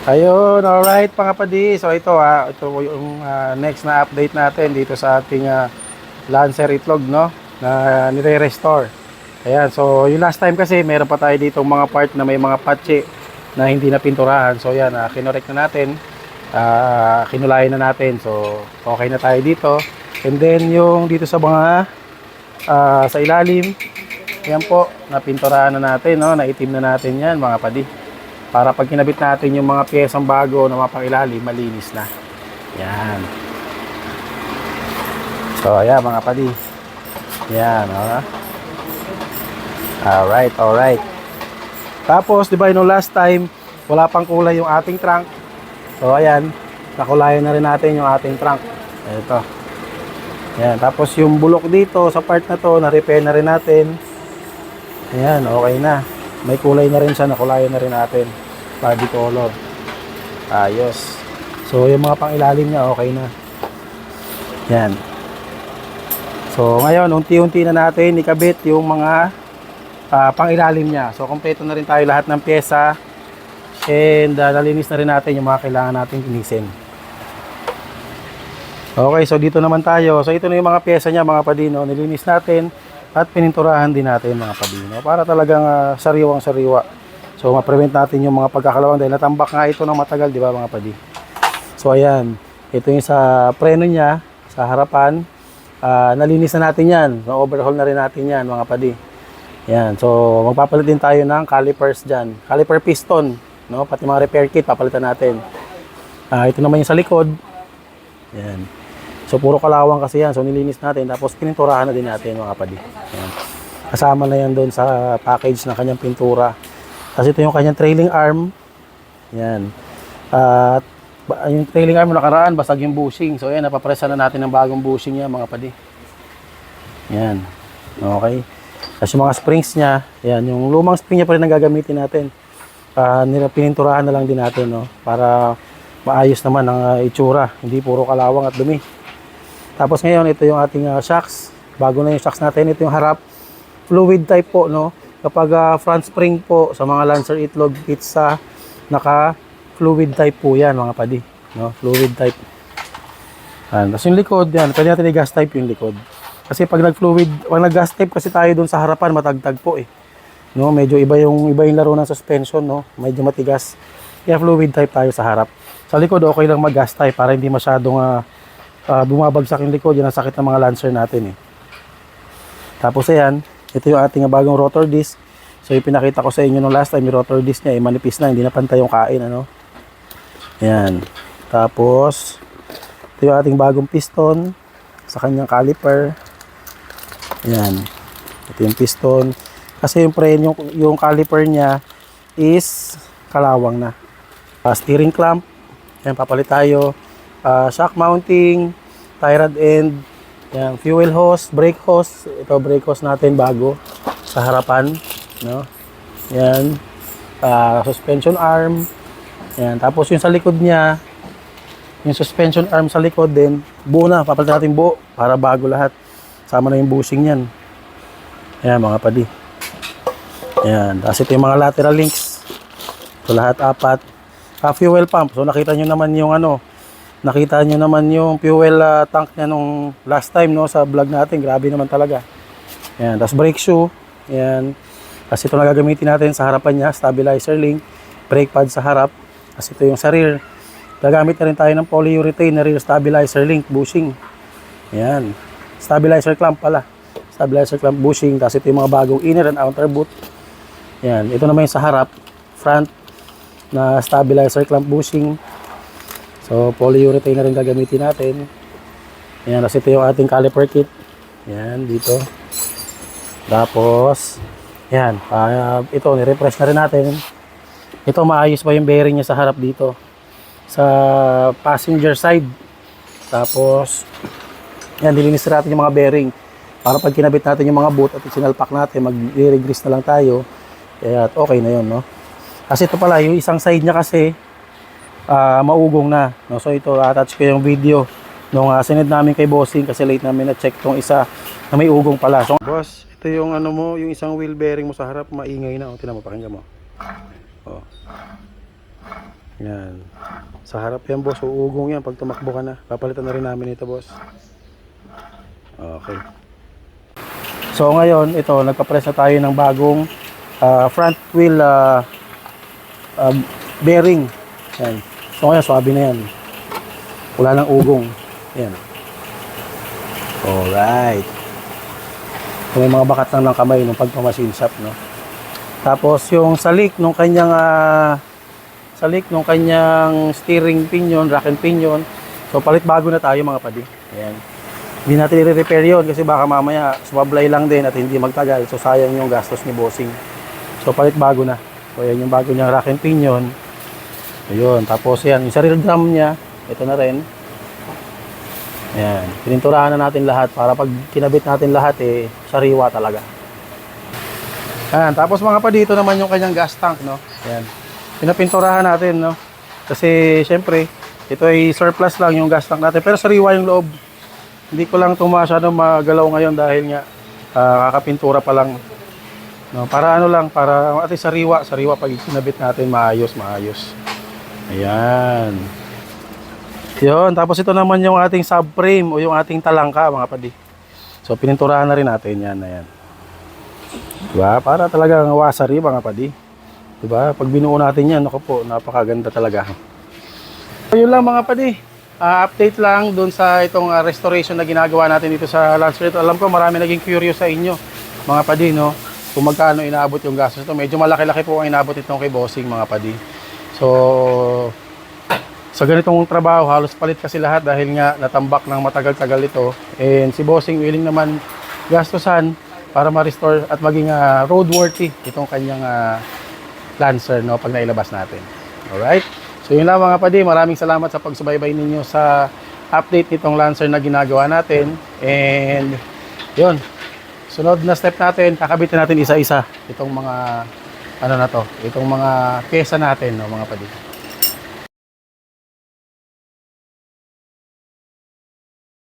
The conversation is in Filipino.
Ayun, alright mga padi. So ito yung next na update natin dito sa ating Lancer itlog, no? Na nire-restore. Ayan, so yung last time kasi meron pa tayo dito mga part na may mga patche na hindi na pinturahan. So yan, kinorek na natin. Kinulayan na natin. So okay na tayo dito. And then yung dito sa mga sa ilalim, yan po, napinturahan na natin, no? Naitim na natin yan mga padi. Para pag kinabit natin yung mga piyesang bago na mapangilalim, malinis na. Yan. So, ayan mga padi. Yan, oh. Alright, alright. Tapos, di ba yung last time, wala pang kulay yung ating trunk. So, ayan. Nakulayan na rin natin yung ating trunk. Ito. Yan. Tapos, yung bulok dito, sa part na to, na-repair na rin natin. Ayan, okay na. May kulay na rin siya, nakulayan na rin natin. Body color. Ayos. So, yung mga pangilalim niya, okay na. Yan. So, ngayon, unti-unti na natin ikabit yung mga pangilalim niya. So, kompleto na rin tayo lahat ng pyesa. And, nalinis na rin natin yung mga kailangan natin linisin. Okay, so dito naman tayo. So, ito na yung mga pyesa niya, mga padino. Nilinis natin at pininturahan din natin, mga padino. Para talagang sariwang-sariwa. So, ma-prevent natin yung mga pagkakalawang dahil natambak nga ito ng matagal, di ba mga padi? So, ayan. Ito yung sa preno niya, sa harapan. Nalinis na natin yan. Na-overhaul na rin natin yan, mga padi. Ayan. So, magpapalit din tayo ng calipers dyan. Caliper piston, no? Pati mga repair kit, papalitan natin. Ito naman yung sa likod. Ayan. So, puro kalawang kasi yan. So, nilinis natin. Tapos, pininturahan na din natin, mga padi. Ayan. Kasama na yan doon sa package ng kanyang pintura. Kasi ito yung kanyang trailing arm. Yan. At yung trailing arm nakaraan, basag yung bushing. So yan, napapresa na natin ng bagong bushing niya, mga padi. Yan. Okay. Kasi yung mga springs niya, yan, yung lumang spring niya pa rin ang gagamitin natin. Pininturahan na lang din natin, no? Para maayos naman ang itsura. Hindi puro kalawang at dumi. Tapos ngayon, ito yung ating shocks. Bago na yung shocks natin. Ito yung harap. Fluid type po, no? Kapag front spring po sa mga Lancer itlog pizza, naka fluid type po yan, mga padi, no? Fluid type. Tapos yung likod yan, pwede natin i-gas type yung likod. Kasi pag nag-gas type kasi tayo dun sa harapan, matagtag po eh. No, medyo iba yung laro ng suspension, no? Medyo matigas. Kaya fluid type tayo sa harap. Sa likod okay lang mag-gas type para hindi masyadong bumabagsak yung likod. Yan ang sakit ng mga Lancer natin eh. Tapos ayan, ito yung ating bagong rotor disc. So yung pinakita ko sa inyo nung last time, yung rotor disc niya, manipis na, hindi na pantay yung kain, ano. Ayan. Tapos, ito yung ating bagong piston sa kanyang caliper. Ayan. Ito yung piston. Kasi yung caliper niya is kalawang na. Steering clamp. Ayan, papalit tayo. Shock mounting, tie rod end. Yan, fuel hose, brake hose. Ito brake hose natin bago sa harapan, no? Yan. Suspension arm. Yan, tapos yung sa likod niya, yung suspension arm sa likod din, buo na, papalitan natin buo para bago lahat. Sama na yung bushing niyan. Yan, mga padi. Yan, tapos ito yung mga lateral links. So lahat apat. Fuel pump. So nakita niyo naman yung nakita nyo naman yung fuel tank niya nung last time, no, sa vlog natin. Grabe naman talaga. Yan, tapos brake shoe. Yan. Tapos ito na gagamitin natin sa harapan niya, stabilizer link, brake pad sa harap. Tapos ito yung sa rear. Gagamit na rin tayo ng polyurethane na rear stabilizer link bushing. Yan. Stabilizer clamp pala. Stabilizer clamp bushing. Tapos ito yung mga bagong inner and outer boot. Yan. Ito naman yung sa harap, front na stabilizer clamp bushing. So, polyurethane na rin gagamitin natin. Ayan, kasi ito yung ating caliper kit. Ayan, dito. Tapos, ayan, ito, nirefresh na rin natin. Ito, maayos pa yung bearing niya sa harap dito. Sa passenger side. Tapos, ayan, nilinis natin yung mga bearing. Para pag kinabit natin yung mga boot at sinalpak natin, mag-re-grease na lang tayo. Kaya, okay na yun, no? Kasi ito pala, yung isang side niya kasi, maugong na, no? So ito, attach ko yung video nung sinend namin kay Bossing kasi late namin na-check tong isa na may ugong pala. So, boss, ito yung yung isang wheel bearing mo sa harap, maingay na. Tingnan mo, pakinggan mo. Oh. Yan. Sa harap yan, boss. Uugong yan pag tumakbo ka na. Papalitan na rin namin ito, boss. Okay. So ngayon, ito, nagpa-press na tayo ng bagong front wheel bearing. Yan. So ngayon, swabe na yan. Wala nang ugong. Yan. Alright. So, may mga bakat lang ng kamay nung pagpamasin shop, no? Tapos yung salik nung kanyang steering pinion, rack and pinion. So palit bago na tayo mga padi. Ayan. Hindi natin i-repair yun kasi baka mamaya sumablay lang din at hindi magtagal. So sayang yung gastos ni bossing. So palit bago na. So yan yung bago niyang rack and pinion. Ayun. Tapos yan, yung sa rear drum niya, ito na rin. Ayan. Pininturahan na natin lahat para pag kinabit natin lahat sariwa talaga. Ayan. Tapos mga pa dito naman yung kanyang gas tank, no? Ayan. Pinapinturahan natin, no? Kasi syempre ito ay surplus lang yung gas tank natin pero sariwa yung loob. Hindi ko lang ito masyadong magalaw ngayon dahil nga kakapintura pa lang, no? Para ano lang, para at least sariwa pag kinabit natin maayos. Ayan. Yun, tapos ito naman yung ating subframe o yung ating talangka mga padi. So pininturahan na rin natin yan na yan. Diba? Para talagang wasari mga padi. Diba? Pag binuo natin yan, ako po, napakaganda talaga. So yun lang mga padi. Update lang dun sa itong restoration na ginagawa natin dito sa Lancer. Ito, alam ko marami naging curious sa inyo mga padi, no? Kung magkano inaabot yung gastos ito. Medyo malaki-laki po ang inaabot itong kay bossing mga padi. So sa ganitong trabaho, halos palit kasi lahat dahil nga natambak ng matagal-tagal ito. And si bossing willing naman gastusan para ma-restore at maging roadworthy itong kanyang Lancer, no, pag nailabas natin. Alright? So yun lang mga padi, maraming salamat sa pagsubaybay ninyo sa update nitong Lancer na ginagawa natin. And yun, sunod na step natin, kakabitin natin isa-isa itong mga itong mga pyesa natin, no, mga padi.